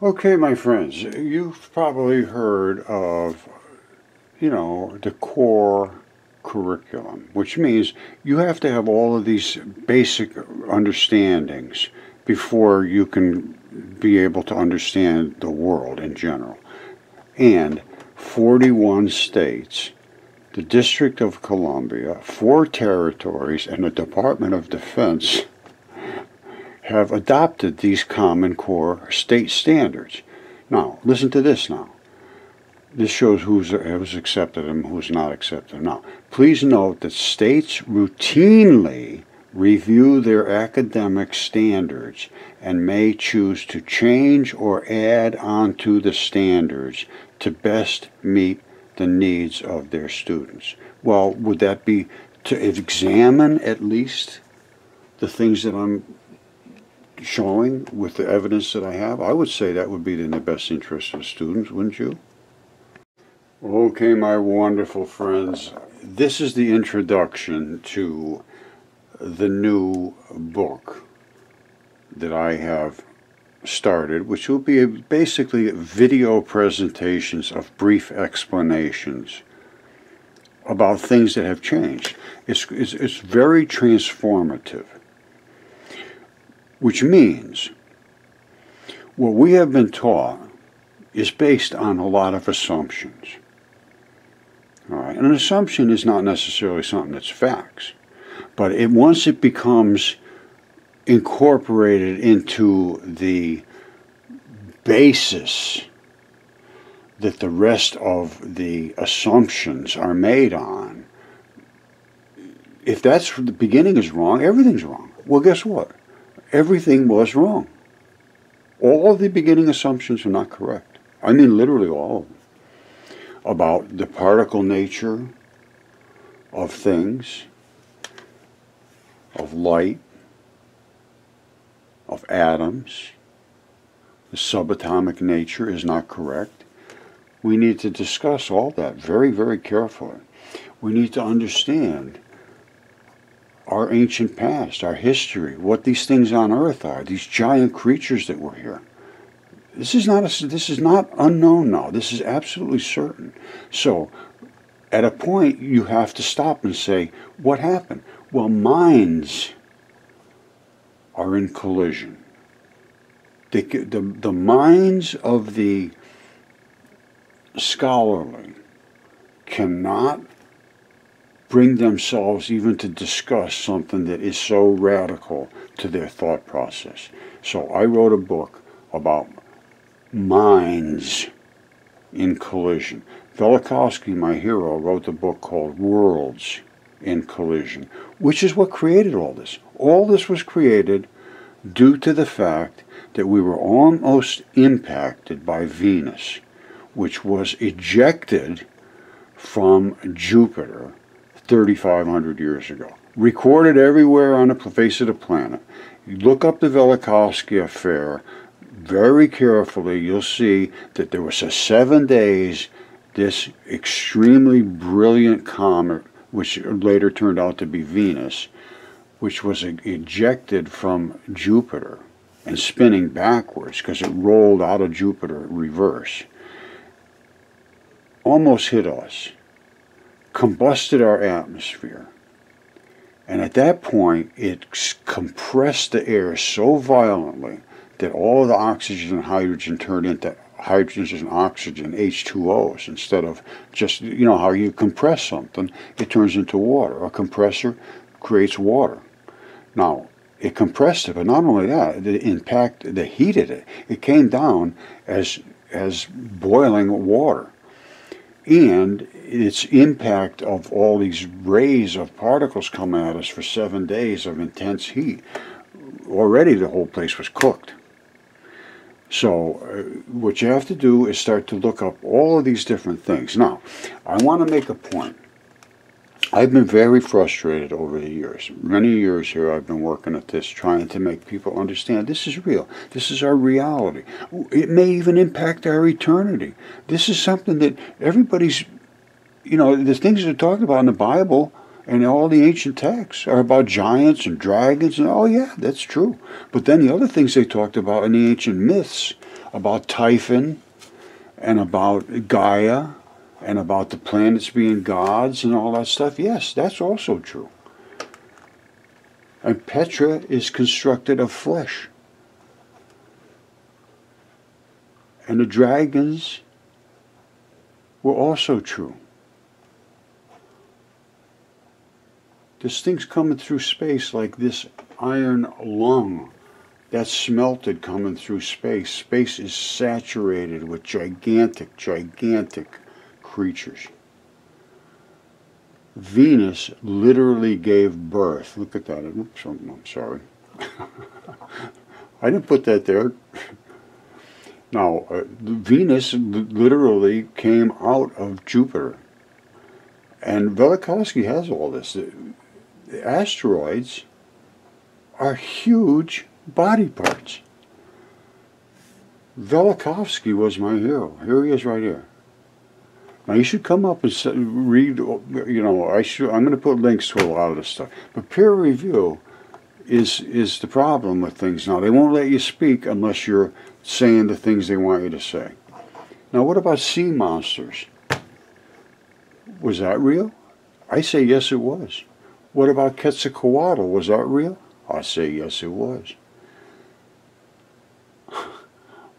Okay, my friends, you've probably heard of, the core curriculum, which means you have to have all of these basic understandings before you can be able to understand the world in general. And 41 states, the District of Columbia, 4 territories, and the Department of Defense have adopted these Common Core state standards. Now, listen to this now. This shows who's accepted them, who's not accepted them. Now, please note that states routinely review their academic standards and may choose to change or add onto the standards to best meet the needs of their students. Well, would that be to examine at least the things that I'm showing with the evidence that I have? I would say that would be in the best interest of the students, wouldn't you? Okay, my wonderful friends, this is the introduction to the new book that I have started, which will be basically video presentations of brief explanations about things that have changed. It's very transformative, which means what we have been taught is based on a lot of assumptions. All right, and an assumption is not necessarily something that's facts, but once it becomes incorporated into the basis that the rest of the assumptions are made on, if that's the beginning is wrong, everything's wrong. Well, guess what? Everything was wrong. All of the beginning assumptions are not correct. I mean literally all of them. About the particle nature of things, of light, of atoms. The subatomic nature is not correct. We need to discuss all that very, very carefully. We need to understand our ancient past, our history, what these things on Earth are, these giant creatures that were here. This is not unknown now. This is absolutely certain. So, at a point, you have to stop and say, what happened? Well, minds are in collision. The minds of the scholarly cannot bring themselves even to discuss something that is so radical to their thought process. So I wrote a book about minds in collision. Velikovsky, my hero, wrote a book called Worlds in Collision, which is what created all this. All this was created due to the fact that we were almost impacted by Venus, which was ejected from Jupiter 3,500 years ago. Recorded everywhere on the face of the planet. You look up the Velikovsky affair very carefully, you'll see that there was 7 days this extremely brilliant comet, which later turned out to be Venus, which was ejected from Jupiter and spinning backwards because it rolled out of Jupiter reverse, almost hit us, combusted our atmosphere. And at that point, it compressed the air so violently that all of the oxygen and hydrogen turned into hydrogen and oxygen, H2Os, instead of just, how you compress something, it turns into water. A compressor creates water. Now, it compressed it, but not only that, the heat of it, it came down as boiling water. And its impact of all these rays of particles coming at us for 7 days of intense heat, already the whole place was cooked. So what you have to do is start to look up all of these different things. Now, I want to make a point. I've been very frustrated over the years. Many years here I've been working at this, trying to make people understand this is real. This is our reality. It may even impact our eternity. This is something that everybody's, the things that are talked about in the Bible and all the ancient texts are about giants and dragons, and oh yeah, that's true. But then the other things they talked about in the ancient myths about Typhon and about Gaia and about the planets being gods and all that stuff, yes, that's also true. And Petra is constructed of flesh. And the dragons were also true. This thing's coming through space like this iron lung that's smelted coming through space. Space is saturated with gigantic, gigantic creatures. Venus literally gave birth. Look at that. Oops, I'm sorry. I didn't put that there. Now, Venus literally came out of Jupiter. And Velikovsky has all this. The asteroids are huge body parts. Velikovsky was my hero. Here he is right here. Now you should come up and read, you know, I'm going to put links to a lot of this stuff. But peer review is the problem with things now. They won't let you speak unless you're saying the things they want you to say. Now what about sea monsters? Was that real? I say yes it was. What about Quetzalcoatl? Was that real? I say yes it was.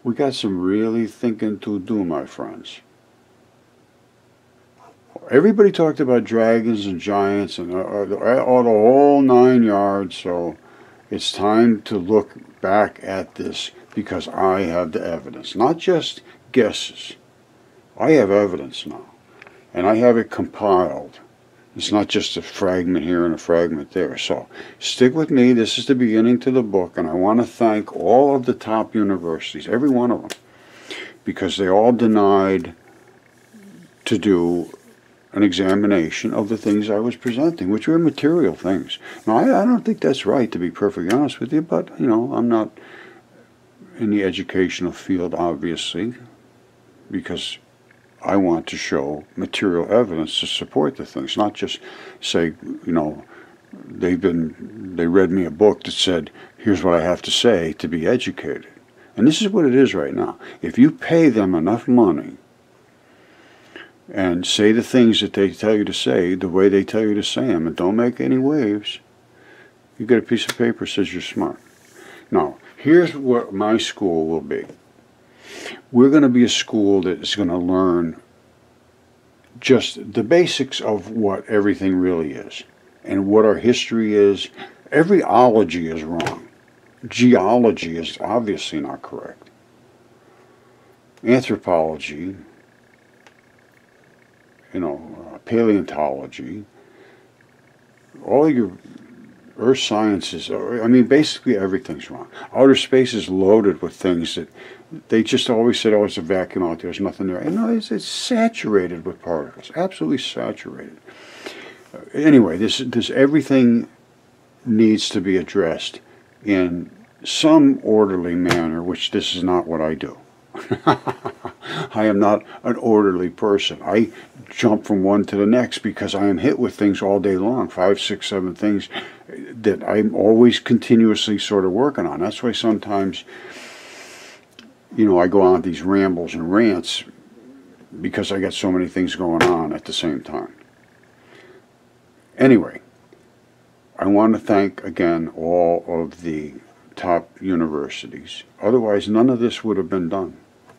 We got some really thinking to do, my friends. Everybody talked about dragons and giants and the whole 9 yards, so it's time to look back at this because I have the evidence. Not just guesses. I have evidence now, and I have it compiled. It's not just a fragment here and a fragment there. So stick with me. This is the beginning to the book, and I want to thank all of the top universities, every one of them, because they all denied to do an examination of the things I was presenting, which were material things. Now, I don't think that's right, to be perfectly honest with you, but, you know, I'm not in the educational field, obviously, because I want to show material evidence to support the things, not just say, you know, they read me a book that said, here's what I have to say to be educated. And this is what it is right now. If you pay them enough money and say the things that they tell you to say the way they tell you to say them, and don't make any waves, you get a piece of paper that says you're smart. Now, here's what my school will be. We're going to be a school that is going to learn just the basics of what everything really is and what our history is. Every ology is wrong. Geology is obviously not correct. Anthropology, you know, paleontology, all your earth sciences, I mean, basically everything's wrong. Outer space is loaded with things that they just always said, oh, it's a vacuum out there, there's nothing there. And no, it's saturated with particles, absolutely saturated. Anyway, this everything needs to be addressed in some orderly manner, which this is not what I do. I am not an orderly person. I jump from one to the next because I am hit with things all day long, 5, 6, 7 things that I'm always continuously sort of working on. That's why sometimes, you know, I go on these rambles and rants because I got so many things going on at the same time. Anyway, I want to thank again all of the top universities. Otherwise, none of this would have been done.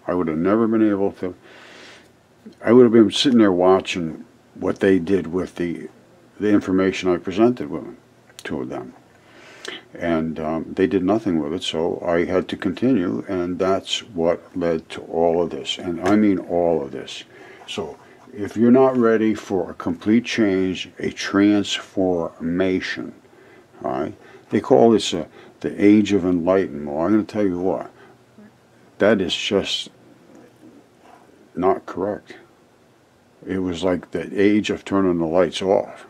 I would have never been able to. I would have been sitting there watching what they did with the information I presented to them. And they did nothing with it, so I had to continue, and that's what led to all of this. And I mean all of this. So if you're not ready for a complete change, a transformation, all right? They call this the Age of Enlightenment. Well, I'm going to tell you what. That is just not correct. It was like the age of turning the lights off.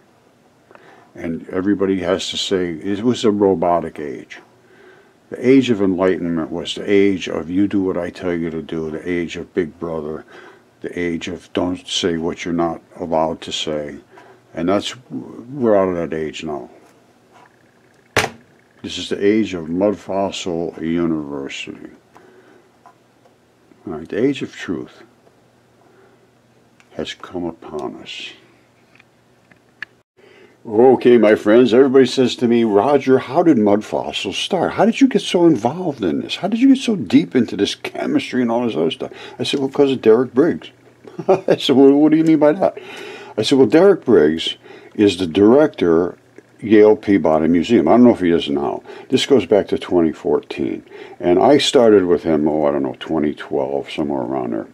And everybody has to say, it was a robotic age. The Age of Enlightenment was the age of you do what I tell you to do, the age of Big Brother, the age of don't say what you're not allowed to say. And we're out of that age now. This is the age of Mud Fossil University. All right, the age of truth has come upon us. Okay, my friends, everybody says to me, Roger, how did mud fossils start? How did you get so involved in this? How did you get so deep into this chemistry and all this other stuff? I said, well, because of Derek Briggs. I said, well, what do you mean by that? I said, well, Derek Briggs is the director, Yale Peabody Museum. I don't know if he is now. This goes back to 2014. And I started with him, I don't know, 2012, somewhere around there,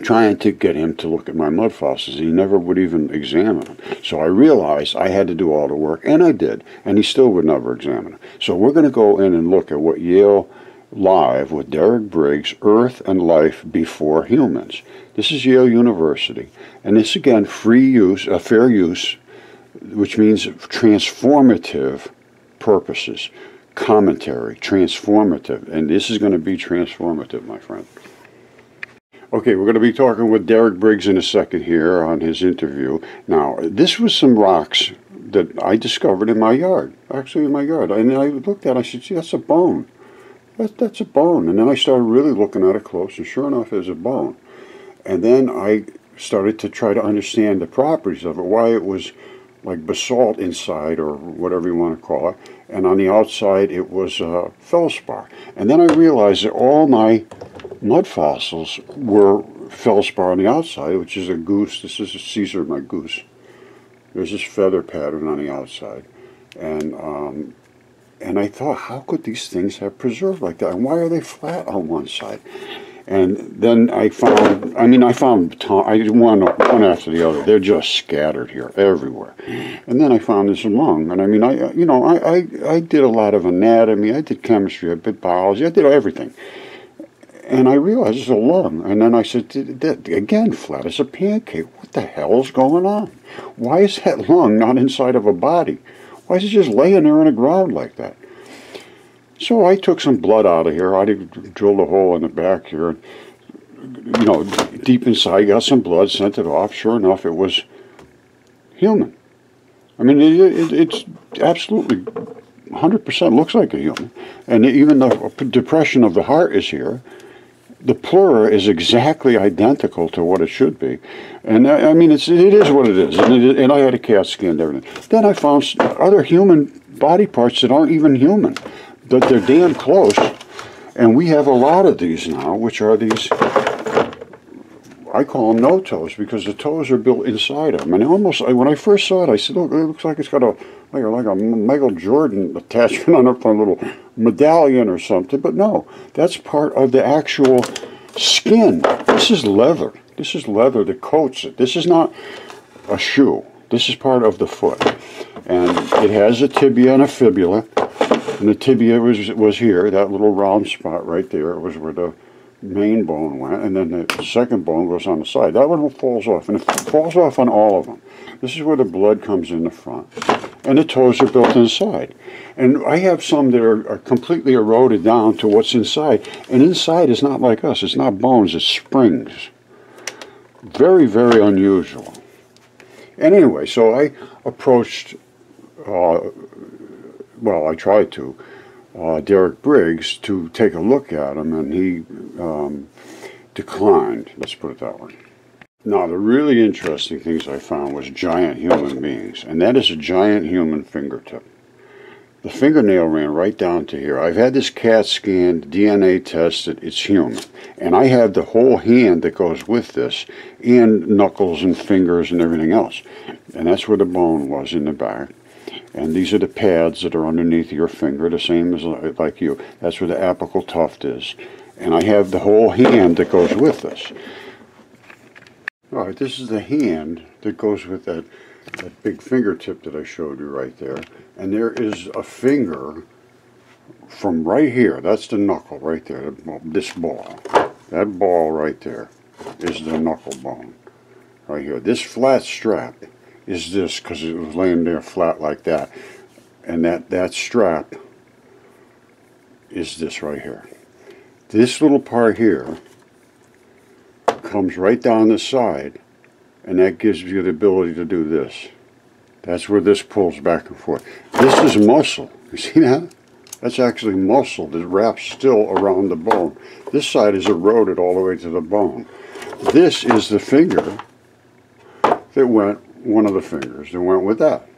trying to get him to look at my mud fossils. He never would even examine them. So I realized I had to do all the work, and I did, and he still would never examine them. So we're going to go in and look at what Yale Live with Derek Briggs, Earth and Life Before Humans. This is Yale University, and this, again, free use, fair use, which means transformative purposes. Commentary, transformative, and this is going to be transformative, my friend. Okay, we're going to be talking with Derek Briggs in a second here on his interview. Now, this was some rocks that I discovered in my yard, actually in my yard. And I looked at it, I said, see, that's a bone. That's a bone. And then I started really looking at it close, and sure enough, there's a bone. And then I started to try to understand the properties of it, why it was like basalt inside, or whatever you want to call it, and on the outside it was feldspar. And then I realized that all my mud fossils were feldspar on the outside, which is a goose. This is a Caesar, my goose. There's this feather pattern on the outside. And I thought, how could these things have preserved like that? And why are they flat on one side? And then I found one after the other. They're just scattered here, everywhere. And then I found this lung. And I mean, I did a lot of anatomy. I did chemistry. I did biology. I did everything. And I realized it's a lung. And then I said, again, flat as a pancake. What the hell's going on? Why is that lung not inside of a body? Why is it just laying there on the ground like that? So I took some blood out of here. I drilled a hole in the back here. You know, deep inside, got some blood, sent it off. Sure enough, it was human. I mean, it's absolutely 100% looks like a human. And even the depression of the heart is here. The pleura is exactly identical to what it should be. And I mean, it is what it is. And I had a CAT scan and everything. Then I found other human body parts that aren't even human. But they're damn close. And we have a lot of these now, which are these, I call them no toes, because the toes are built inside of them. And almost, when I first saw it, I said, look, it looks like it's got like a Michael Jordan attachment on a little medallion or something. But no, that's part of the actual skin. This is leather. This is leather that coats it. This is not a shoe. This is part of the foot. And it has a tibia and a fibula. And the tibia was here, that little round spot right there. It was where the main bone went, and then the second bone goes on the side. That one falls off, and it falls off on all of them. This is where the blood comes in the front. And the toes are built inside. And I have some that are completely eroded down to what's inside. And inside is not like us. It's not bones, it's springs. Very, very unusual. And anyway, so I approached, well, I tried to, Derek Briggs to take a look at him, and he declined, let's put it that way. Now, the really interesting things I found was giant human beings, and that is a giant human fingertip. The fingernail ran right down to here. I've had this CAT scanned, DNA tested, it's human. And I have the whole hand that goes with this, and knuckles and fingers and everything else. And that's where the bone was in the back. And these are the pads that are underneath your finger, the same as like you. That's where the apical tuft is. And I have the whole hand that goes with this. All right, this is the hand that goes with that big fingertip that I showed you right there. And there is a finger from right here. That's the knuckle right there, this ball. That ball right there is the knuckle bone right here. This flat strap is this, because it was laying there flat like that. And that strap is this right here. This little part here comes right down the side, and that gives you the ability to do this. That's where this pulls back and forth. This is muscle. You see that? That's actually muscle that wraps still around the bone. This side is eroded all the way to the bone. This is the finger that went, one of the fingers that went with that.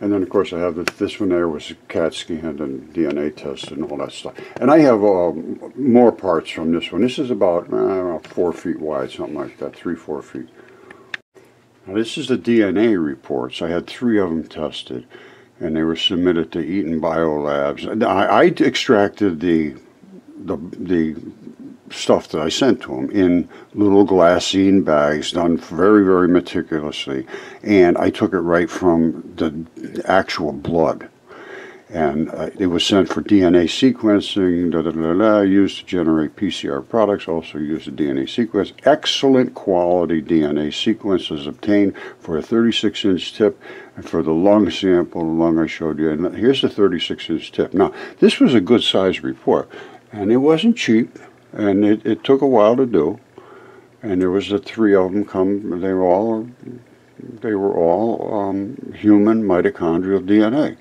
And then, of course, I have this one there was CAT scanned and DNA tested and all that stuff. And I have more parts from this one. This is about, I don't know, 4 feet wide, something like that, 3-4 feet. Now, this is the DNA reports. I had 3 of them tested, and they were submitted to Eaton Biolabs. I extracted the stuff that I sent to them in little glassine bags, done very, very meticulously, and I took it right from the actual blood, and it was sent for DNA sequencing, used to generate PCR products, also used a DNA sequence. Excellent quality DNA sequences obtained for a 36-inch tip, and for the lung sample, the lung I showed you, and here's the 36-inch tip. Now, this was a good size report, and it wasn't cheap. And it took a while to do, and there was the 3 of them come. They were all human mitochondrial DNA,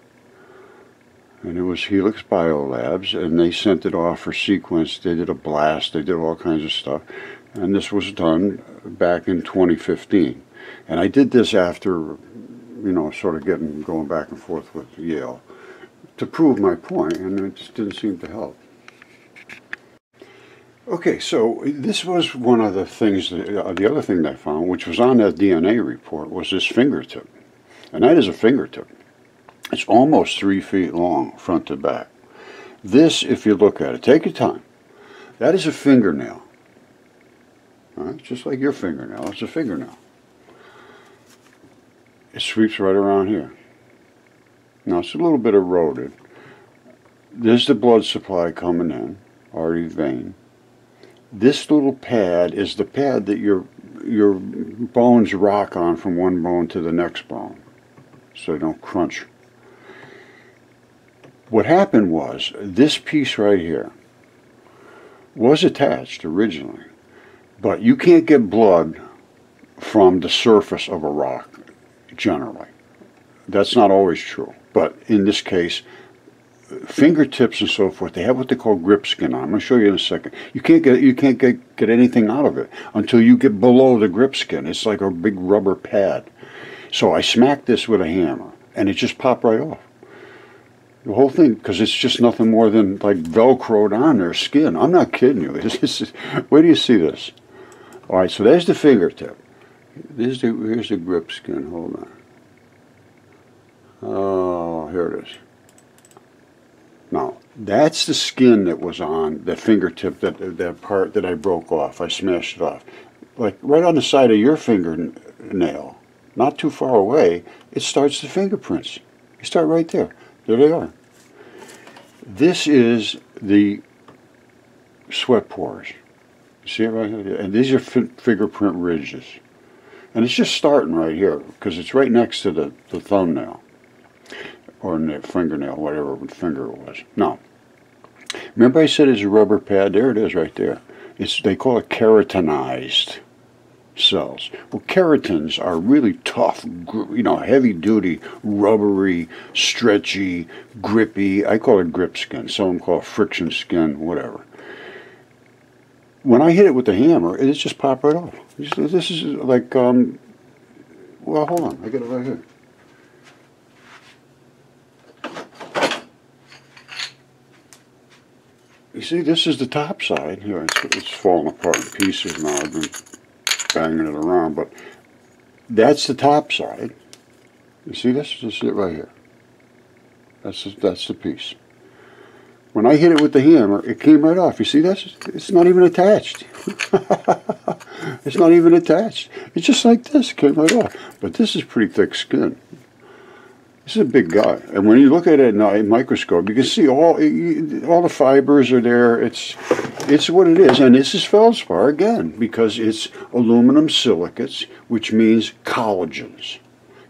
and it was Helix Biolabs, and they sent it off for sequence. They did a blast. They did all kinds of stuff, and this was done back in 2015. And I did this after, you know, sort of going back and forth with Yale to prove my point, and it just didn't seem to help. Okay, so this was one of the things, the other thing that I found, which was on that DNA report, was this fingertip. And that is a fingertip. It's almost 3 feet long, front to back. This, if you look at it, take your time, that is a fingernail. All right? Just like your fingernail, it's a fingernail. It sweeps right around here. Now, it's a little bit eroded. There's the blood supply coming in, already vein. This little pad is the pad that your bones rock on from one bone to the next bone, so they don't crunch. What happened was, this piece right here was attached originally, but you can't get blood from the surface of a rock, generally. That's not always true, but in this case, fingertips and so forth, they have what they call grip skin on. I'm going to show you in a second. You can't get anything out of it until you get below the grip skin. It's like a big rubber pad. So I smacked this with a hammer, and it just popped right off. The whole thing, because it's just nothing more than like Velcroed on their skin. I'm not kidding you. Where do you see this? All right, so there's the fingertip. Here's the grip skin. Hold on. Oh, here it is. Now, that's the skin that was on the fingertip, that part that I broke off. I smashed it off. Like right on the side of your fingernail, not too far away, it starts the fingerprints. You start right there. There they are. This is the sweat pores. You see it right here? And these are fingerprint ridges. And it's just starting right here, because it's right next to the thumbnail. Or the fingernail, whatever finger it was. Now, remember I said it's a rubber pad? There it is right there. They call it keratinized cells. Well, keratins are really tough, you know, heavy-duty, rubbery, stretchy, grippy. I call it grip skin. Some of them call it friction skin, whatever. When I hit it with the hammer, it just popped right off. This is like, well, hold on. I got it right here. You see, this is the top side. Here, it's falling apart in pieces now. I've been banging it around, but that's the top side. You see this? This is it right here. That's the piece. When I hit it with the hammer, it came right off. You see this? It's not even attached. It's not even attached. It's just like this. It came right off. But this is pretty thick skin. This is a big guy, and when you look at it in a microscope, you can see all the fibers are there. It's what it is, and this is feldspar again because it's aluminum silicates, which means collagens.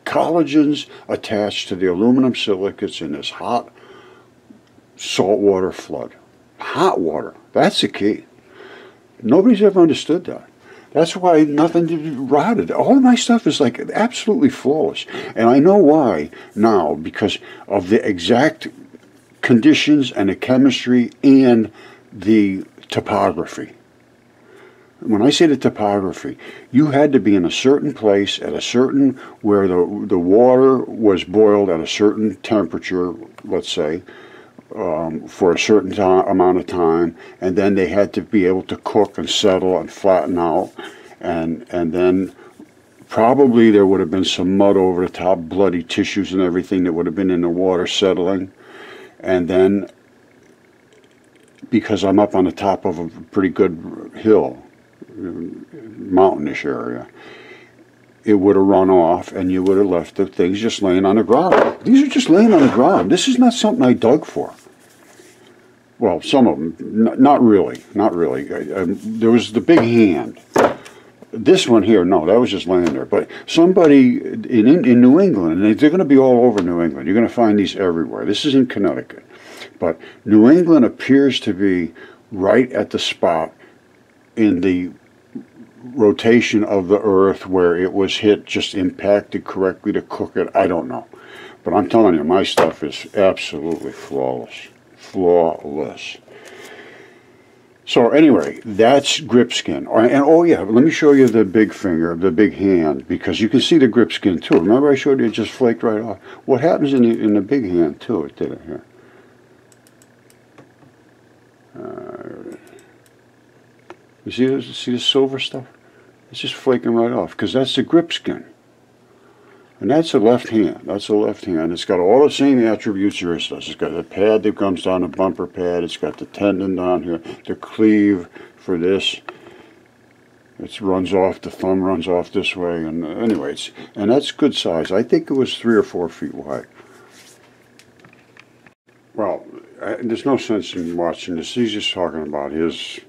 Collagens attached to the aluminum silicates in this hot saltwater flood. Hot water. That's the key. Nobody's ever understood that. That's why nothing rotted. All of my stuff is like absolutely flawless. And I know why now, because of the exact conditions and the chemistry and the topography. When I say the topography, you had to be in a certain place at a certain, where the water was boiled at a certain temperature, let's say, for a certain amount of time, and then they had to be able to cook and settle and flatten out, and then probably there would have been some mud over the top, bloody tissues and everything that would have been in the water settling, and then because I'm up on the top of a pretty good hill, mountainish area, it would have run off and you would have left the things just laying on the ground. These are just laying on the ground. This is not something I dug for. Well, some of them, not really, not really. There was the big hand. This one here, no, that was just laying there. But somebody in New England, and they're going to be all over New England. You're going to find these everywhere. This is in Connecticut. But New England appears to be right at the spot in the rotation of the earth where it was hit, just impacted correctly to cook it. I don't know. But I'm telling you, my stuff is absolutely flawless. Flawless. So anyway, that's grip skin. And oh yeah, let me show you the big finger, the big hand, because you can see the grip skin too. Remember I showed you it just flaked right off? What happens in the big hand too, it did it here. You see the silver stuff? It's just flaking right off, because that's the grip skin. And that's the left hand. That's the left hand. It's got all the same attributes yours does. It's got the pad that comes down, the bumper pad. It's got the tendon down here, the cleave for this. It runs off, the thumb runs off this way. And anyways, and that's good size. I think it was 3 or 4 feet wide. Well, there's no sense in watching this. He's just talking about his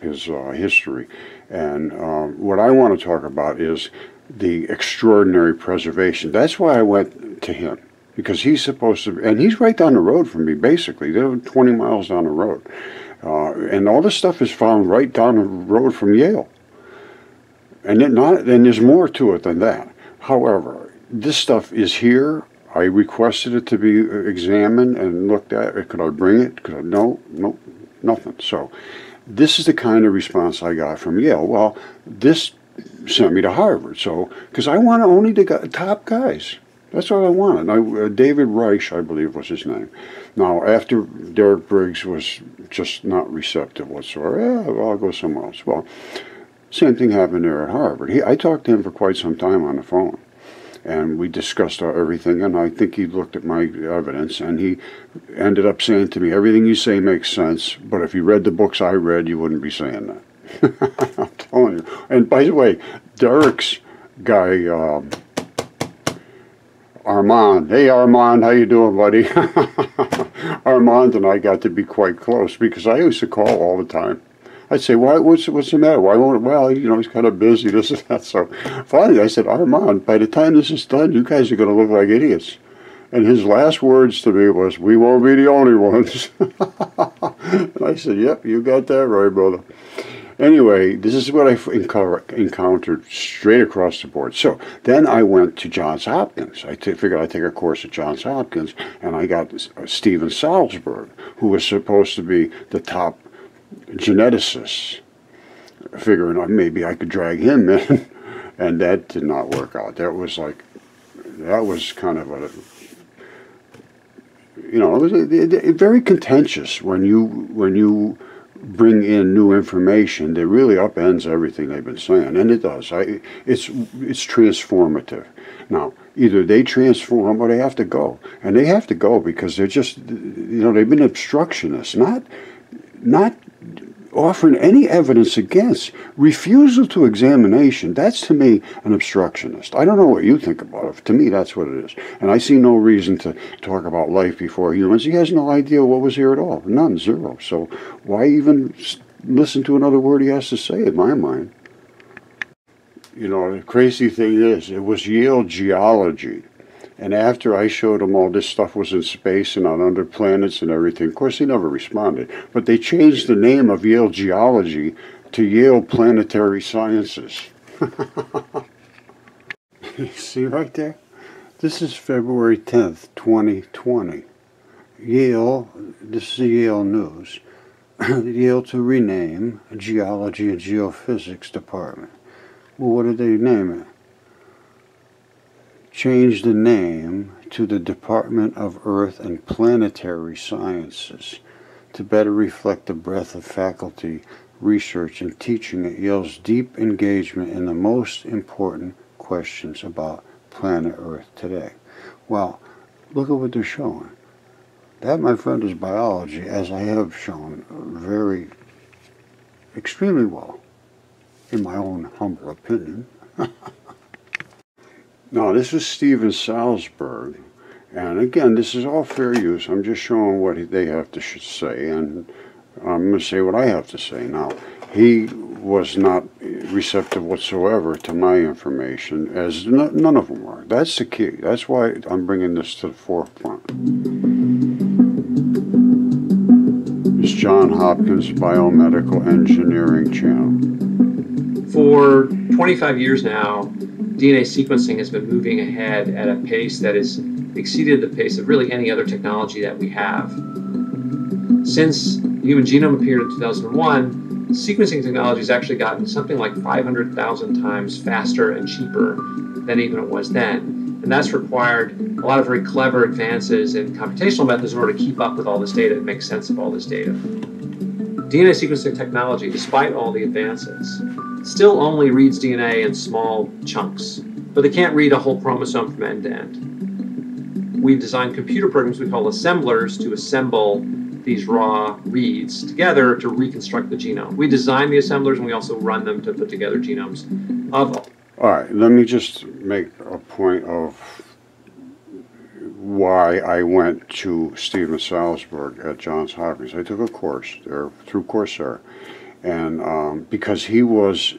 history. And what I want to talk about is the extraordinary preservation. That's why I went to him, because he's supposed to, and he's right down the road from me, basically. They're 20 miles down the road. And all this stuff is found right down the road from Yale. And there's more to it than that. However, this stuff is here. I requested it to be examined and looked at. Could I bring it? Could I? No, nothing. So this is the kind of response I got from Yale. Well, this sent me to Harvard. So, because I wanted only the top guys. That's what I wanted. David Reich, I believe, was his name. Now, after Derek Briggs was just not receptive whatsoever, well, I'll go somewhere else. Well, same thing happened there at Harvard. I talked to him for quite some time on the phone. And we discussed everything, and I think he looked at my evidence, and he ended up saying to me, everything you say makes sense, but if you read the books I read, you wouldn't be saying that. I'm telling you. And by the way, Derek's guy, Armand. Hey, Armand, how you doing, buddy? Armand and I got to be quite close, because I used to call all the time. I'd say, what's the matter? Why won't it? Well, he's kind of busy, this and that. So finally I said, Armand, by the time this is done, you guys are going to look like idiots. And his last words to me was, we won't be the only ones. And I said, yep, you got that right, brother. Anyway, this is what I encountered straight across the board. So then I went to Johns Hopkins. I figured I'd take a course at Johns Hopkins, and I got Stephen Salzberg, who was supposed to be the top geneticist, figuring out maybe I could drag him in, and that did not work out. That was kind of a, it was very contentious when you bring in new information that really upends everything they've been saying, and it does. It's transformative. Now, either they transform or they have to go, and they have to go because they're just, they've been obstructionists, not offering any evidence against. Refusal to examination, that's to me an obstructionist. I don't know what you think about it. To me, that's what it is. And I see no reason to talk about life before humans. He has no idea what was here at all. None, zero. So why even listen to another word he has to say, in my mind? The crazy thing is, it was Yale geology. And after I showed them all this stuff was in space and on other planets and everything, of course, he never responded. But they changed the name of Yale Geology to Yale Planetary Sciences. You see right there? This is February 10th, 2020. Yale, this is the Yale News, Yale to rename Geology and Geophysics Department. Well, what did they name it? Change the name to the Department of Earth and Planetary Sciences to better reflect the breadth of faculty, research, and teaching at Yale's deep engagement in the most important questions about planet Earth today. Well, look at what they're showing. That, my friend, is biology, as I have shown extremely well, in my own humble opinion. Now, this is Steven Salzberg, and again, this is all fair use. I'm just showing what they have to say, and I'm going to say what I have to say. Now, he was not receptive whatsoever to my information, as none of them were. That's the key. That's why I'm bringing this to the forefront. It's John Hopkins Biomedical Engineering Channel. For 25 years now, DNA sequencing has been moving ahead at a pace that has exceeded the pace of really any other technology that we have. Since the human genome appeared in 2001, sequencing technology has actually gotten something like 500,000 times faster and cheaper than even it was then. And that's required a lot of very clever advances in computational methods in order to keep up with all this data and make sense of all this data. DNA sequencing technology, despite all the advances, still only reads DNA in small chunks, but they can't read a whole chromosome from end to end. We've designed computer programs we call assemblers to assemble these raw reads together to reconstruct the genome. We design the assemblers and we also run them to put together genomes of all. All right, let me just make a point of why I went to Steven Salzberg at Johns Hopkins. I took a course there through Coursera, and because he was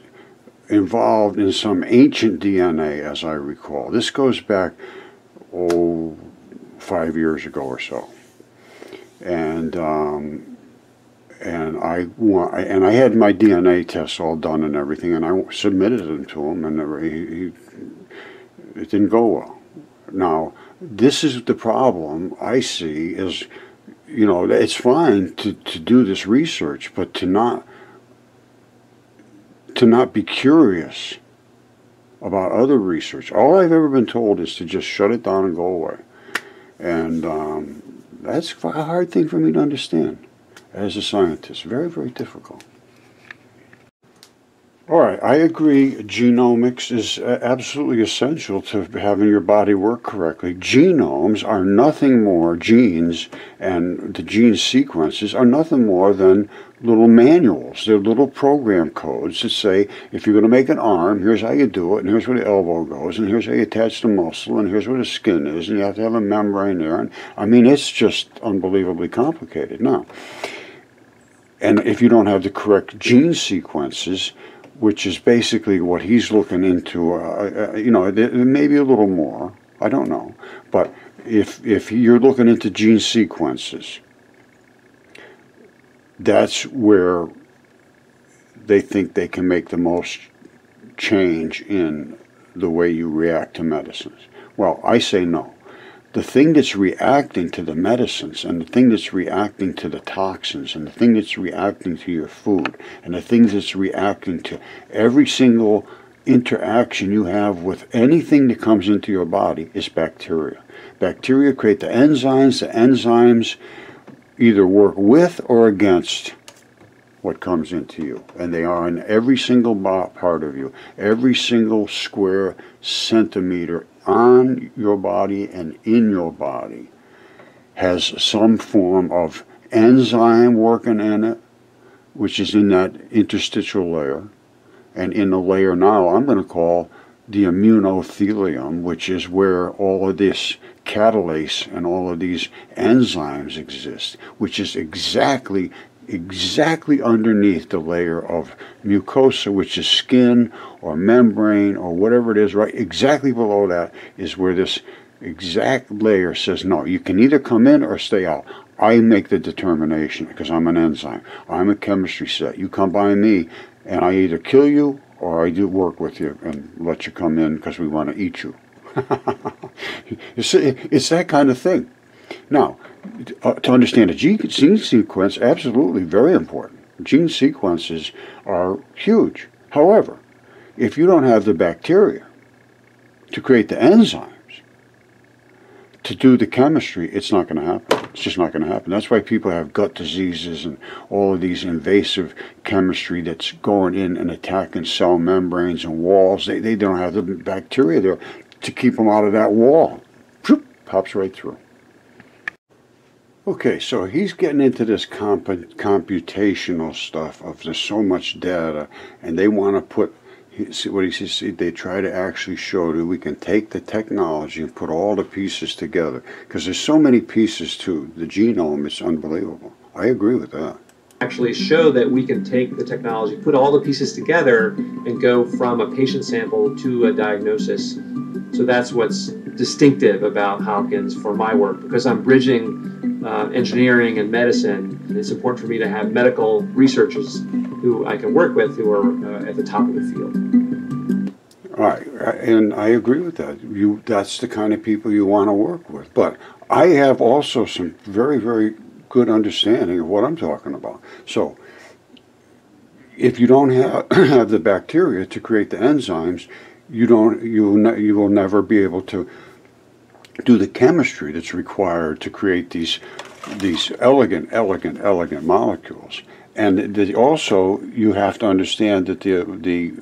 involved in some ancient DNA, as I recall. This goes back, 5 years ago or so, and I had my DNA tests all done and everything, and I submitted them to him, and it didn't go well. Now, this is the problem I see is, you know, it's fine to do this research, but to not be curious about other research. All I've ever been told is to just shut it down and go away. And that's a hard thing for me to understand as a scientist. Very, very difficult. All right, I agree genomics is absolutely essential to having your body work correctly. Genomes are nothing more, genes and the gene sequences are nothing more than little manuals. They're little program codes that say, if you're going to make an arm, here's how you do it, and here's where the elbow goes, and here's how you attach the muscle, and here's where the skin is, and you have to have a membrane there. And I mean, it's just unbelievably complicated now. And if you don't have the correct gene sequences, which is basically what he's looking into, you know, maybe a little more, I don't know. But if you're looking into gene sequences, that's where they think they can make the most change in the way you react to medicines. Well, I say no. The thing that's reacting to the medicines, and the thing that's reacting to the toxins, and the thing that's reacting to your food, and the thing that's reacting to every single interaction you have with anything that comes into your body is bacteria. Bacteria create the enzymes. The enzymes either work with or against what comes into you. And they are in every single part of you, every single square centimeter on your body and in your body has some form of enzyme working in it, which is in that interstitial layer. And in the layer now I'm going to call the immunothelium, which is where all of this catalase and all of these enzymes exist, which is exactly underneath the layer of mucosa, which is skin or membrane or whatever it is, right? Exactly below that is where this exact layer says, no, you can either come in or stay out. I make the determination because I'm an enzyme. I'm a chemistry set. You come by me and I either kill you or I do work with you and let you come in because we want to eat you. It's that kind of thing. Now, to understand a gene sequence, absolutely very important. Gene sequences are huge. However, if you don't have the bacteria to create the enzymes, to do the chemistry, it's not going to happen. It's just not going to happen. That's why people have gut diseases and all of these invasive chemistry that's going in and attacking cell membranes and walls. They don't have the bacteria there to keep them out of that wall. Pops right through. Okay, so he's getting into this computational stuff of there's so much data, and they want to put, see what he says, they try to actually show that we can take the technology and put all the pieces together, because there's so many pieces to the genome, it's unbelievable. I agree with that. Actually show that we can take the technology, put all the pieces together, and go from a patient sample to a diagnosis. So that's what's distinctive about Hopkins for my work, because I'm bridging engineering and medicine, and it's important for me to have medical researchers who I can work with who are at the top of the field. All right, and I agree with that. That's the kind of people you want to work with. But I have also some very, very good understanding of what I'm talking about. So if you don't have the bacteria to create the enzymes, you will never be able to do the chemistry that's required to create these elegant molecules. And also, you have to understand that the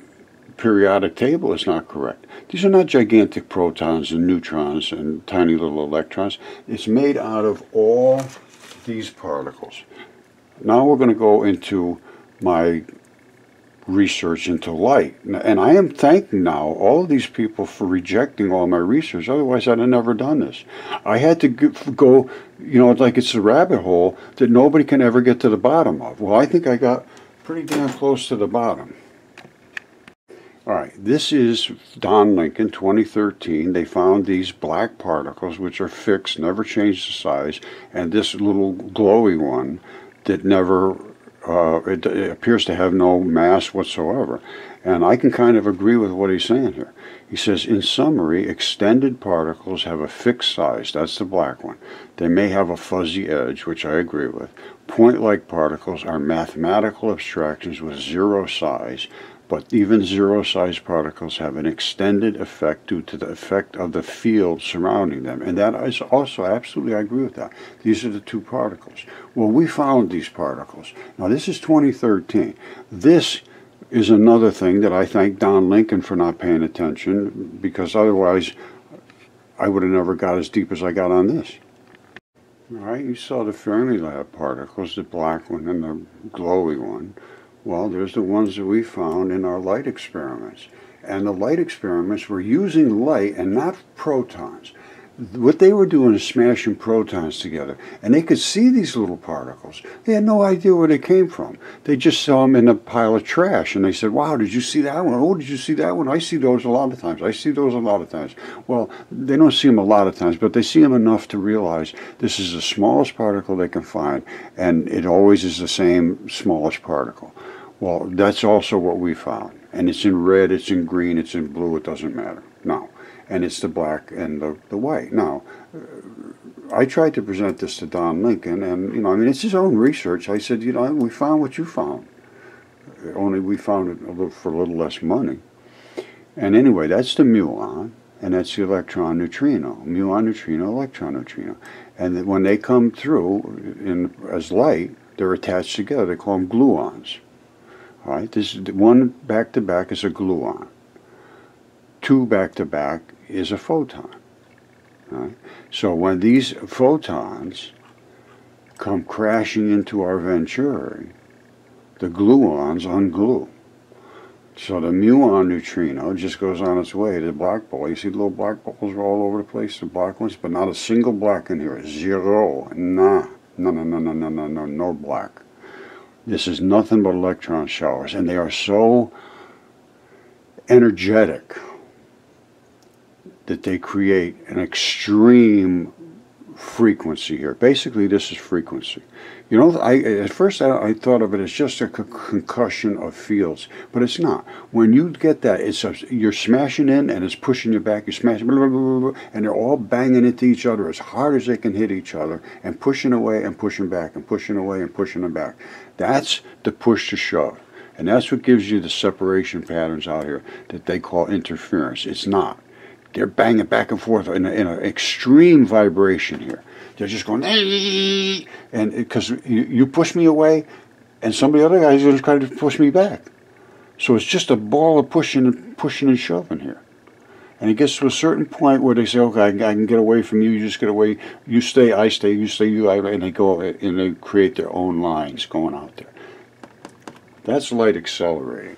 periodic table is not correct. These are not gigantic protons and neutrons and tiny little electrons. It's made out of all these particles. Now we're going to go into my research into light. And I am thanking now all of these people for rejecting all my research. Otherwise, I'd have never done this. I had to go, like it's a rabbit hole that nobody can ever get to the bottom of. Well, I think I got pretty damn close to the bottom. All right, this is Don Lincoln, 2013. They found these black particles, which are fixed, never change the size, and this little glowy one that never, it appears to have no mass whatsoever. And I can kind of agree with what he's saying here. He says, in summary, extended particles have a fixed size. That's the black one. They may have a fuzzy edge, which I agree with. Point-like particles are mathematical abstractions with zero size. But even zero-size particles have an extended effect due to the effect of the field surrounding them. And that is also, absolutely, I agree with that. These are the two particles. Well, we found these particles. Now, this is 2013. This is another thing that I thank Don Lincoln for not paying attention, because otherwise I would have never got as deep as I got on this. All right, you saw the Fermilab particles, the black one and the glowy one. Well, there's the ones that we found in our light experiments. And the light experiments were using light and not protons. What they were doing is smashing protons together. And they could see these little particles. They had no idea where they came from. They just saw them in a pile of trash. And they said, wow, did you see that one? Oh, did you see that one? I see those a lot of times. I see those a lot of times. Well, they don't see them a lot of times, but they see them enough to realize this is the smallest particle they can find. And it always is the same smallest particle. Well, that's also what we found. And it's in red, it's in green, it's in blue, it doesn't matter. No. And it's the black and the white. Now, I tried to present this to Don Lincoln, and, it's his own research. I said, we found what you found. Only we found it for a little less money. And anyway, that's the muon, and that's the electron neutrino. Muon neutrino, electron neutrino. And when they come through as light, they're attached together. They call them gluons. All right, this one back-to-back is a gluon. Two back-to-back is a photon. All right? So when these photons come crashing into our venturi, the gluons unglue. So the muon neutrino just goes on its way to the black ball. You see the little black balls all over the place, the black ones, but not a single black in here. Zero. Nah. No black. This is nothing but electron showers, and they are so energetic that they create an extreme frequency here. Basically, this is frequency. You know, at first I thought of it as just a concussion of fields, but it's not. When you get that, you're smashing in and it's pushing you back. You're smashing, blah, blah, blah, blah, and they're all banging into each other as hard as they can hit each other, and pushing away and pushing back and pushing away and pushing them back. That's the push to shove, and that's what gives you the separation patterns out here that they call interference. It's not. They're banging back and forth in an extreme vibration here. They're just going, and because you push me away, and some of the other guys are going to try to push me back. So it's just a ball of pushing and shoving here. And it gets to a certain point where they say, okay, I can get away from you, you just get away, you stay, I stay, you stay, you, I, and they go, and they create their own lines going out there. That's light accelerating.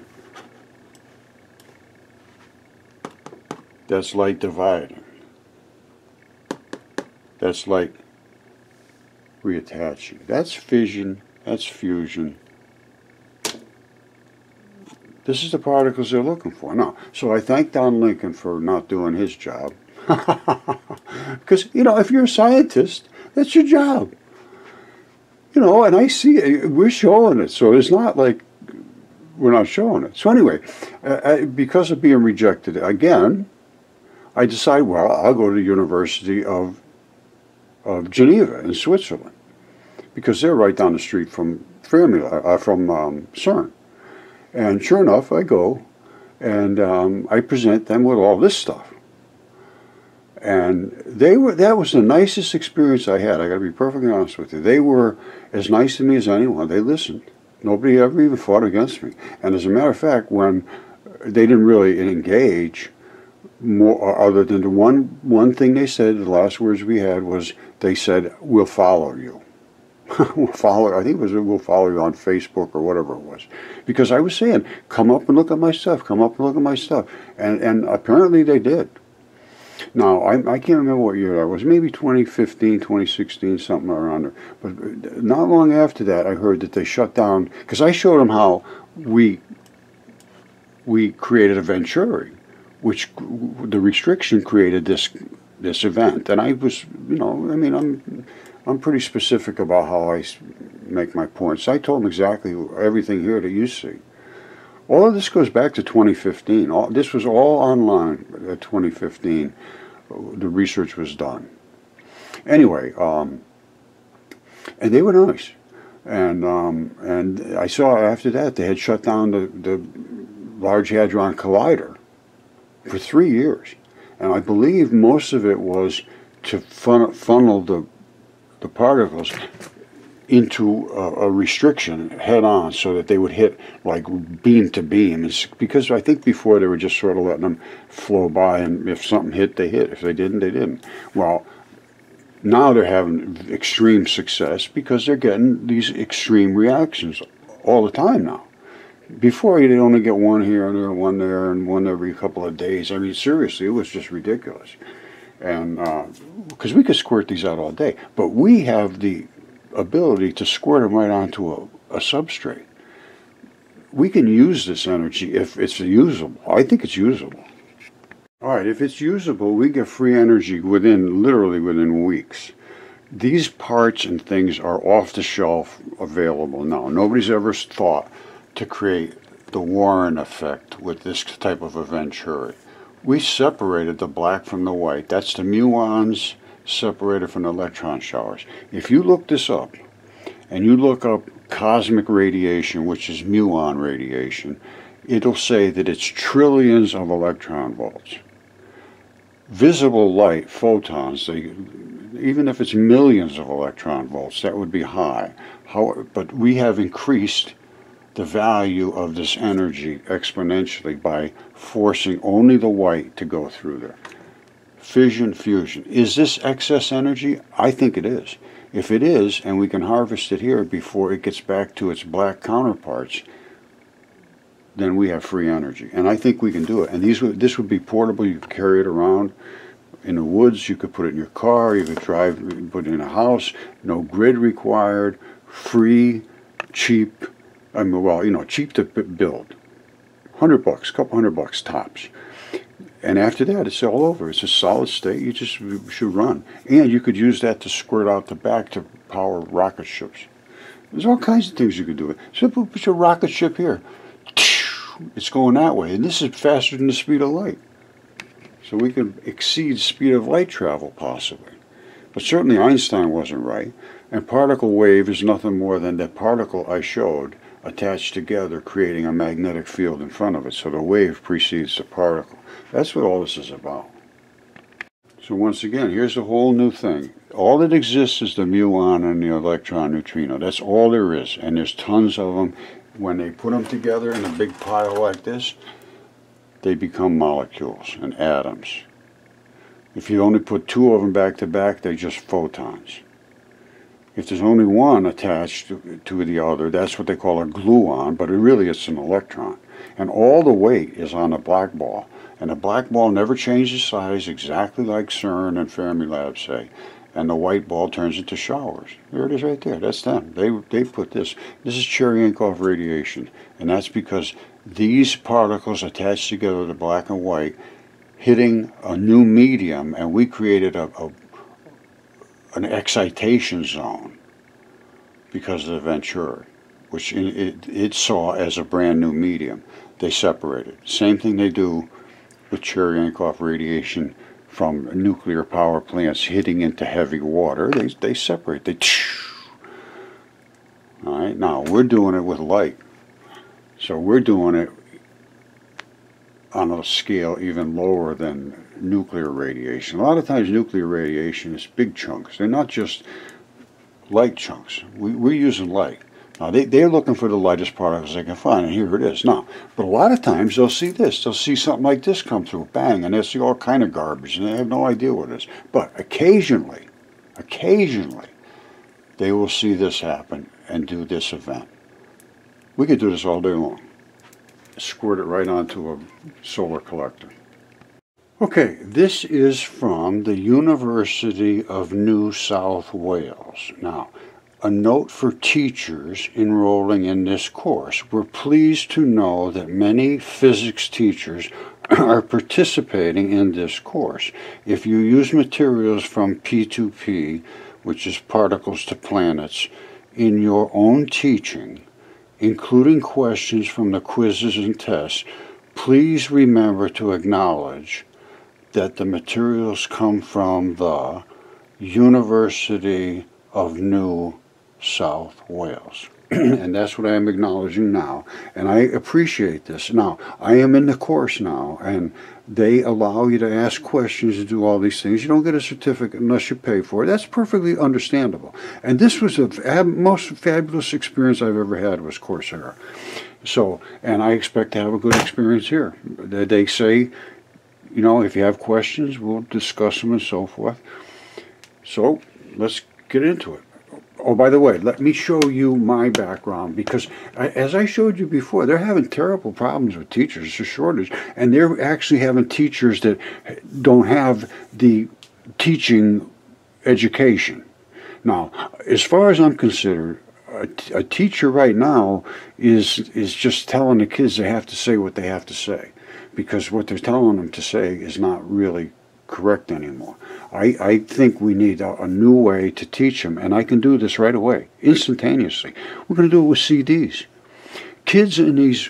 That's light dividing. That's light reattaching. That's fission. That's fusion. This is the particles they're looking for. Now, so I thank Don Lincoln for not doing his job. Because, you know, if you're a scientist, that's your job. You know, and I see it, we're showing it. So it's not like we're not showing it. So anyway, because of being rejected again, I decide, well, I'll go to the University of Geneva in Switzerland, because they're right down the street from CERN. And sure enough, I go, and I present them with all this stuff. And that was the nicest experience I had. I got to be perfectly honest with you. They were as nice to me as anyone. They listened. Nobody ever even fought against me. And as a matter of fact, when they didn't really engage, more other than the one thing they said, the last words we had was, they said, we'll follow you. We'll follow, I think it was, we'll follow you on Facebook or whatever it was. Because I was saying, come up and look at my stuff, come up and look at my stuff. And apparently they did. Now, I can't remember what year that was, maybe 2015, 2016, something around there. But not long after that, I heard that they shut down, because I showed them how we created a Venturi, which the restriction created this event. And I was, you know, I mean, I'm pretty specific about how I make my points. I told them exactly everything here that you see. All of this goes back to 2015. This was all online at 2015. The research was done. Anyway, and they were nice. And I saw after that they had shut down the Large Hadron Collider for 3 years. And I believe most of it was to funnel the particles into a restriction head on, so that they would hit like beam to beam. It's because I think before they were just sort of letting them flow by, and if something hit, they hit. If they didn't, they didn't. Well, now they're having extreme success because they're getting these extreme reactions all the time now. Before, you'd only get one here and there, and one every couple of days. I mean, seriously, it was just ridiculous. And because we could squirt these out all day, but we have the ability to squirt them right onto a substrate. We can use this energy if it's usable. I think it's usable. All right, if it's usable, we get free energy literally within weeks. These parts and things are off the shelf available now. Nobody's ever thought to create the Warren effect with this type of a Venturi. We separated the black from the white. That's the muons separated from the electron showers. If you look this up, and you look up cosmic radiation, which is muon radiation, it'll say that it's trillions of electron volts. Visible light, photons, even if it's millions of electron volts, that would be high. But we have increased the value of this energy exponentially by forcing only the white to go through there. Fission, fusion. Is this excess energy? I think it is. If it is, and we can harvest it here before it gets back to its black counterparts, then we have free energy. And I think we can do it. And this would be portable. You could carry it around in the woods. You could put it in your car. You could put it in a house. No grid required. Free, cheap. I mean, well, you know, cheap to build. $100, couple $100 tops. And after that, it's all over. It's a solid state. You just should run. And you could use that to squirt out the back to power rocket ships. There's all kinds of things you could do with it. So put your rocket ship here. It's going that way, and this is faster than the speed of light. So we could exceed speed of light travel, possibly. But certainly Einstein wasn't right. And particle wave is nothing more than the particle I showed attached together, creating a magnetic field in front of it. So the wave precedes the particle. That's what all this is about. So once again, here's a whole new thing. All that exists is the muon and the electron neutrino. That's all there is. And there's tons of them. When they put them together in a big pile like this, they become molecules and atoms. If you only put two of them back to back, they're just photons. If there's only one attached to the other, that's what they call a gluon, but really it's an electron. And all the weight is on a black ball. And the black ball never changes size, exactly like CERN and Fermilab say. And the white ball turns into showers. There it is right there. That's them. They put this. This is Cherenkov radiation. And that's because these particles attached together, the black and white, hitting a new medium, and we created an excitation zone because of the Venturi, which it saw as a brand new medium. They separated. Same thing they do with Cherenkov radiation from nuclear power plants hitting into heavy water. They separate. All right, now we're doing it with light. So we're doing it on a scale even lower than nuclear radiation. A lot of times nuclear radiation is big chunks. They're not just light chunks. We're using light. Now, they're looking for the lightest particles they can find, and here it is. Now, but a lot of times they'll see this. They'll see something like this come through, bang, and they'll see all kind of garbage, and they have no idea what it is. But occasionally, they will see this happen and do this event. We could do this all day long. Squirt it right onto a solar collector. Okay, this is from the University of New South Wales. Now, a note for teachers enrolling in this course. We're pleased to know that many physics teachers are participating in this course. If you use materials from P2P, which is Particles to Planets, in your own teaching, including questions from the quizzes and tests, please remember to acknowledge that the materials come from the University of New South Wales. And that's what I am acknowledging now. And I appreciate this. Now, I am in the course now, and they allow you to ask questions and do all these things. You don't get a certificate unless you pay for it. That's perfectly understandable. And this was the most fabulous experience I've ever had was Coursera. So, and I expect to have a good experience here. They say, you know, if you have questions, we'll discuss them and so forth. So, let's get into it. Oh, by the way, let me show you my background, because as I showed you before, they're having terrible problems with teachers. It's a shortage, and they're actually having teachers that don't have the teaching education. Now, as far as I'm concerned, a teacher right now is just telling the kids they have to say what they have to say, because what they're telling them to say is not really correct anymore. I think we need a new way to teach them, and I can do this right away, instantaneously. We're going to do it with CDs. Kids in these,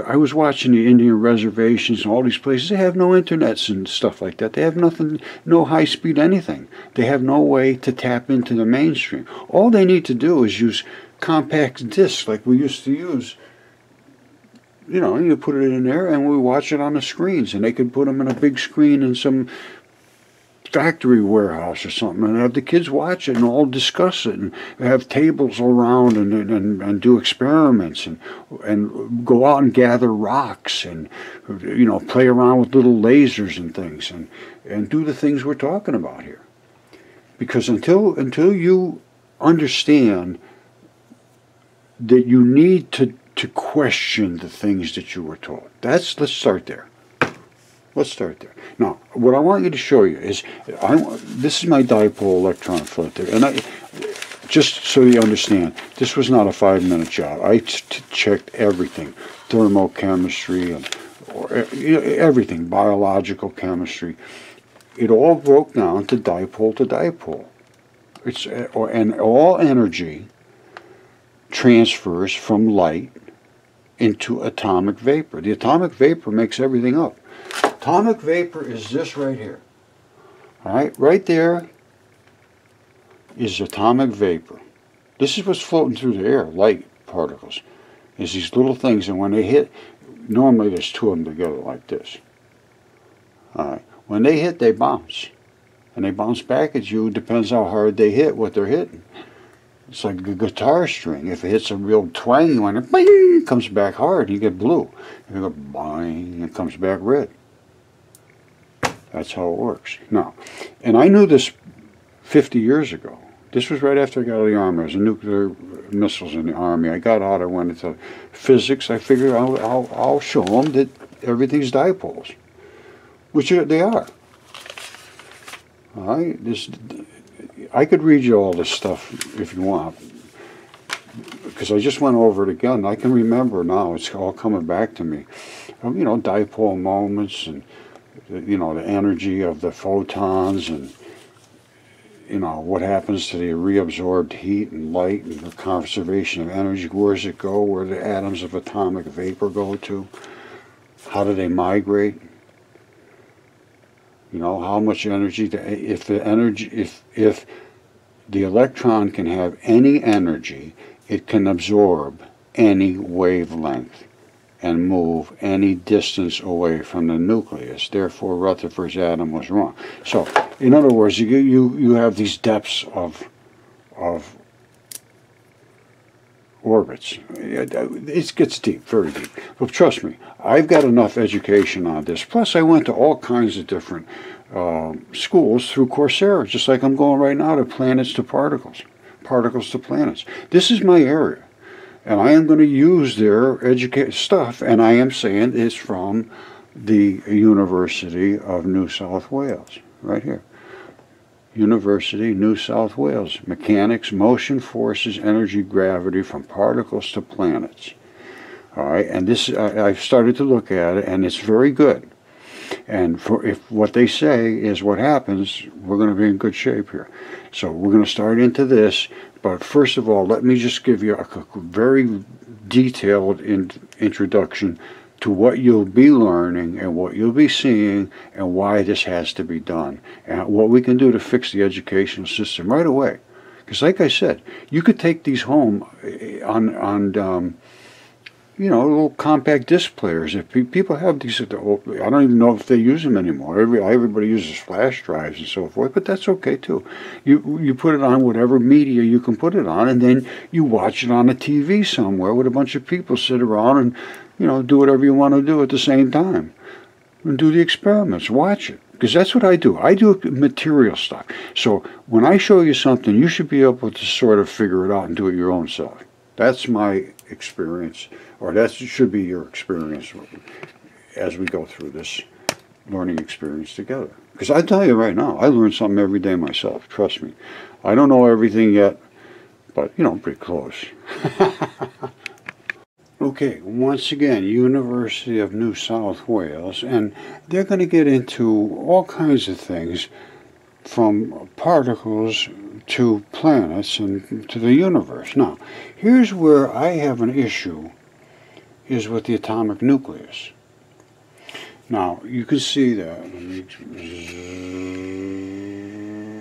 I was watching the Indian reservations and all these places, they have no internets and stuff like that. They have nothing, no high-speed anything. They have no way to tap into the mainstream. All they need to do is use compact discs like we used to use. You know, you put it in there and we watch it on the screens, and they could put them in a big screen in some factory warehouse or something, and have the kids watch it and all discuss it, and have tables around and do experiments, and go out and gather rocks, and, you know, play around with little lasers and things, and do the things we're talking about here. Because until you understand that you need to question the things that you were taught. Let's start there. Let's start there. Now, what I want you to show you is, this is my dipole electron filter, and just so you understand, this was not a 5-minute job. I checked everything, thermochemistry, and everything, biological chemistry. It all broke down to dipole to dipole. And all energy transfers from light into atomic vapor. The atomic vapor makes everything up. Atomic vapor is this right here. All right, right there is atomic vapor. This is what's floating through the air, light particles. Is these little things, and when they hit, normally there's two of them together like this. All right, when they hit, they bounce, and they bounce back at you. It depends how hard they hit, what they're hitting. It's like a guitar string. If it hits a real twangy one, it bing, comes back hard, you get blue. You go bang, it comes back red. That's how it works. Now, and I knew this 50 years ago. This was right after I got out of the Army. I was in nuclear missiles in the Army. I got out, I went into physics. I figured I'll show them that everything's dipoles, which they are. All right? I could read you all this stuff if you want, because I just went over it again. I can remember now. It's all coming back to me. You know, dipole moments, and you know, the energy of the photons, and you know, what happens to the reabsorbed heat and light, and the conservation of energy. Where does it go? Where the atoms of atomic vapor go to? How do they migrate? You know, how much energy, if the electron can have any energy, it can absorb any wavelength and move any distance away from the nucleus. Therefore, Rutherford's atom was wrong. So, in other words, you have these depths of orbits. It gets deep, very deep. But trust me, I've got enough education on this. Plus, I went to all kinds of different schools through Coursera, just like I'm going right now to planets to particles, particles to planets. This is my area. And I am going to use their stuff, and I am saying it's from the University of New South Wales, right here. University, New South Wales. Mechanics, motion, forces, energy, gravity from particles to planets. All right, and this, I've started to look at it, and it's very good. And if what they say is what happens, we're going to be in good shape here. So we're going to start into this. But first of all, let me just give you a very detailed introduction to what you'll be learning and what you'll be seeing and why this has to be done and what we can do to fix the educational system right away. Because like I said, you could take these home on you know, little compact disc players. If people have these, I don't even know if they use them anymore. Everybody uses flash drives and so forth, but that's okay too. You put it on whatever media you can put it on, and then you watch it on a TV somewhere with a bunch of people sit around and, you know, do whatever you want to do at the same time. And do the experiments, watch it. Because that's what I do. I do material stuff. So when I show you something, you should be able to sort of figure it out and do it your own self. That's my experience, or that should be your experience as we go through this learning experience together. Because I tell you right now, I learn something every day myself, trust me. I don't know everything yet, but, you know, pretty close. Okay, once again, University of New South Wales, and they're going to get into all kinds of things from particles to planets and to the universe. Now, here's where I have an issue, is with the atomic nucleus. Now, you can see that. Let me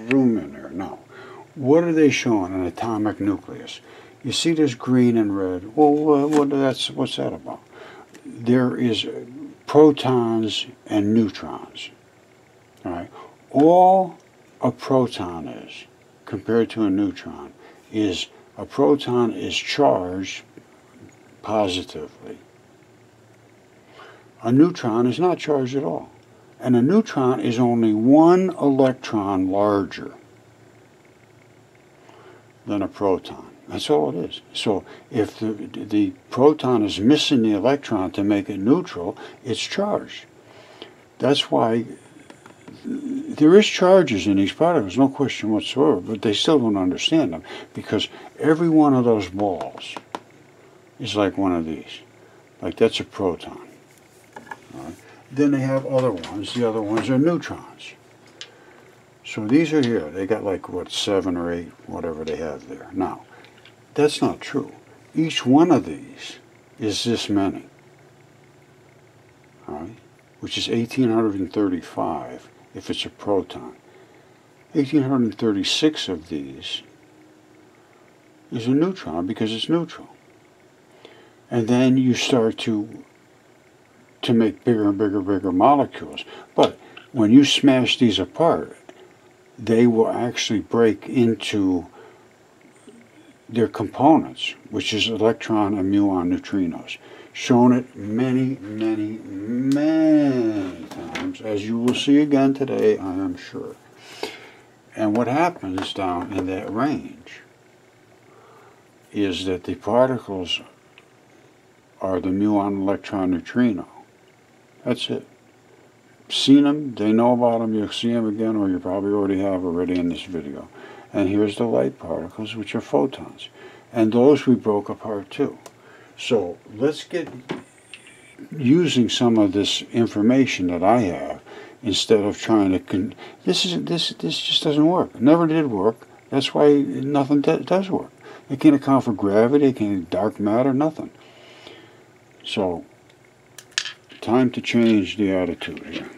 zoom in there. Now, what are they showing, an atomic nucleus? You see there's green and red. Well, what's that about? There is protons and neutrons. All right? All a proton is, compared to a neutron, is a proton is charged positively. A neutron is not charged at all. And a neutron is only one electron larger than a proton. That's all it is. So if the proton is missing the electron to make it neutral, it's charged. That's why there is charges in these particles, no question whatsoever, but they still don't understand them, because every one of those balls is like one of these. Like that's a proton. All right. Then they have other ones. The other ones are neutrons. So these are here. They got like, what, 7 or 8, whatever they have there. Now, that's not true. each one of these is this many, all right? Which is 1,835 if it's a proton. 1,836 of these is a neutron because it's neutral. And then you start to make bigger and bigger molecules. But when you smash these apart, they will actually break into their components, which is electron and muon neutrinos. Shown it many times, as you will see again today, I am sure. And what happens down in that range is that the particles are the muon electron neutrino. That's it. Seen them, they know about them, you'll see them again, or you probably already have already in this video. And here's the light particles, which are photons. And those we broke apart too. So let's get using some of this information that I have instead of trying to this just doesn't work. It never did work. That's why nothing does work. It can't account for gravity, it can't dark matter, nothing. So time to change the attitude here.